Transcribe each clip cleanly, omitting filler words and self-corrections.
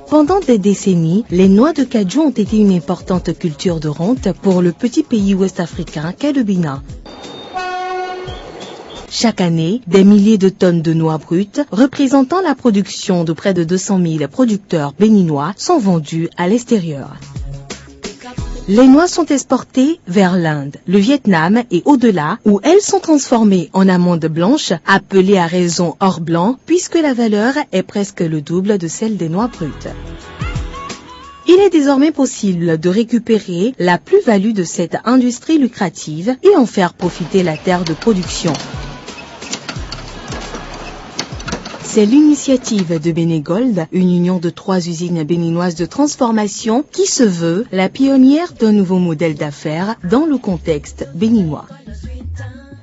Pendant des décennies, les noix de cajou ont été une importante culture de rente pour le petit pays ouest-africain qu'est le Bénin. Chaque année, des milliers de tonnes de noix brutes, représentant la production de près de 200 000 producteurs béninois, sont vendues à l'extérieur. Les noix sont exportées vers l'Inde, le Vietnam et au-delà, où elles sont transformées en amandes blanches, appelées à raison or blanc, puisque la valeur est presque le double de celle des noix brutes. Il est désormais possible de récupérer la plus-value de cette industrie lucrative et en faire profiter la terre de production. C'est l'initiative de Bénégold, une union de 3 usines béninoises de transformation qui se veut la pionnière d'un nouveau modèle d'affaires dans le contexte béninois.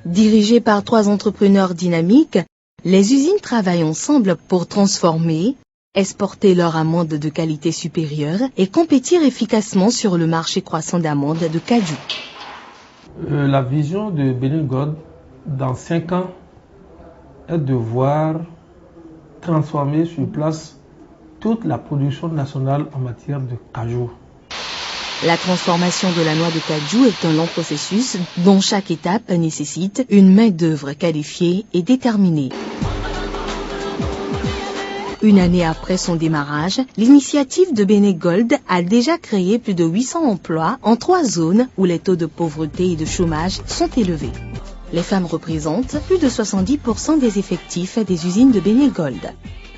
Dirigées par 3 entrepreneurs dynamiques, les usines travaillent ensemble pour transformer, exporter leurs amandes de qualité supérieure et compétir efficacement sur le marché croissant d'amandes de cajou. La vision de Bénégold dans 5 ans est de voir transformer sur place toute la production nationale en matière de cajou. La transformation de la noix de cajou est un long processus dont chaque étape nécessite une main-d'œuvre qualifiée et déterminée. Une année après son démarrage, l'initiative de Bénégold a déjà créé plus de 800 emplois en 3 zones où les taux de pauvreté et de chômage sont élevés. Les femmes représentent plus de 70% des effectifs des usines de Bénégold.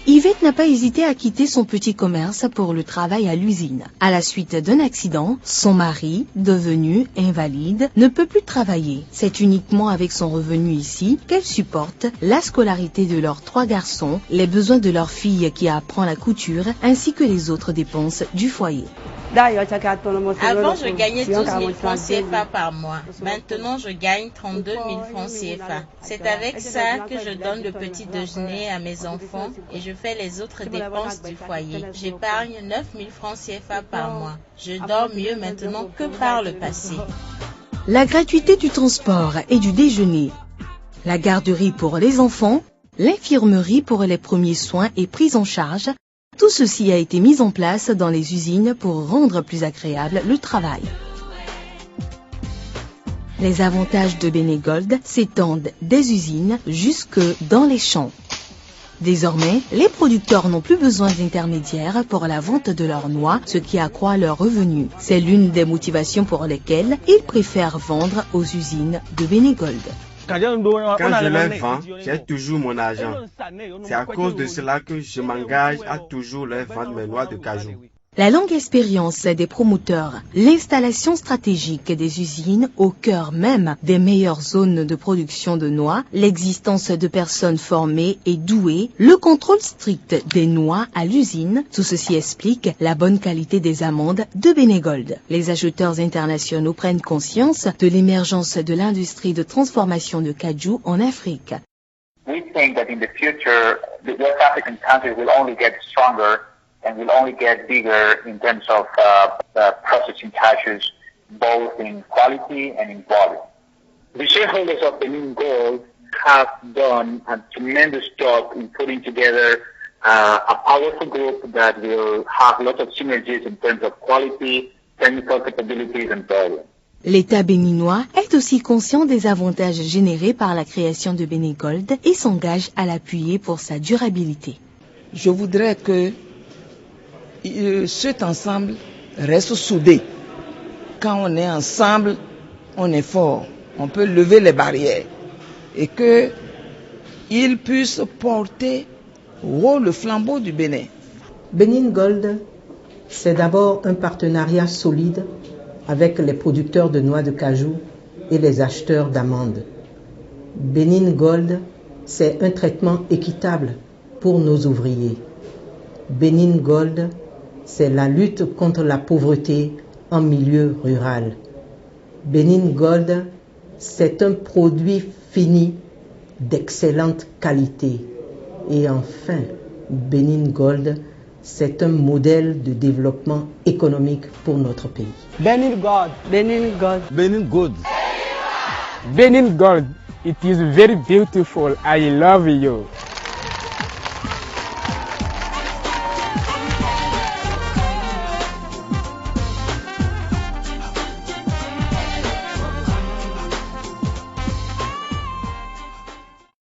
Yvette n'a pas hésité à quitter son petit commerce pour le travail à l'usine. À la suite d'un accident, son mari, devenu invalide, ne peut plus travailler. C'est uniquement avec son revenu ici qu'elle supporte la scolarité de leurs 3 garçons, les besoins de leur fille qui apprend la couture, ainsi que les autres dépenses du foyer. Avant, je gagnais 12 000 francs CFA par mois. Maintenant, je gagne 32 000 francs CFA. C'est avec ça que je donne le petit déjeuner à mes enfants et je fais les autres dépenses du foyer. J'épargne 9 000 francs CFA par mois. Je dors mieux maintenant que par le passé. La gratuité du transport et du déjeuner, la garderie pour les enfants, l'infirmerie pour les premiers soins et prise en charge, tout ceci a été mis en place dans les usines pour rendre plus agréable le travail. Les avantages de Bénégold s'étendent des usines jusque dans les champs. Désormais, les producteurs n'ont plus besoin d'intermédiaires pour la vente de leurs noix, ce qui accroît leurs revenus. C'est l'une des motivations pour lesquelles ils préfèrent vendre aux usines de Bénégold. Quand je les vends, j'ai toujours mon argent. C'est à cause de cela que je m'engage à toujours leur vendre mes noix de cajou. La longue expérience des promoteurs, l'installation stratégique des usines au cœur même des meilleures zones de production de noix, l'existence de personnes formées et douées, le contrôle strict des noix à l'usine, tout ceci explique la bonne qualité des amandes de Bénégold. Les acheteurs internationaux prennent conscience de l'émergence de l'industrie de transformation de cajou en Afrique. We think that in the future, the West African countries will only get stronger and will only get bigger in terms of processing cashews, both in quality and in volume. The shareholders of Bénégold have done a tremendous job in putting together a powerful group that will have lots of synergies in terms of quality, technical capabilities and volume. L'État béninois est aussi conscient des avantages générés par la création de Bénégold et s'engage à l'appuyer pour sa durabilité. Je voudrais que cet ensemble reste soudé. Quand on est ensemble, on est fort. On peut lever les barrières. Et qu'il puisse porter haut le flambeau du Bénin. Bénégold, c'est d'abord un partenariat solide avec les producteurs de noix de cajou et les acheteurs d'amandes. Bénégold, c'est un traitement équitable pour nos ouvriers. Bénégold, c'est la lutte contre la pauvreté en milieu rural. Bénégold, c'est un produit fini d'excellente qualité. Et enfin, Bénégold, C'est un modèle de développement économique pour notre pays. Benin Gold. Benin Gold. Benin Gold. Benin Gold. It is very beautiful. I love you.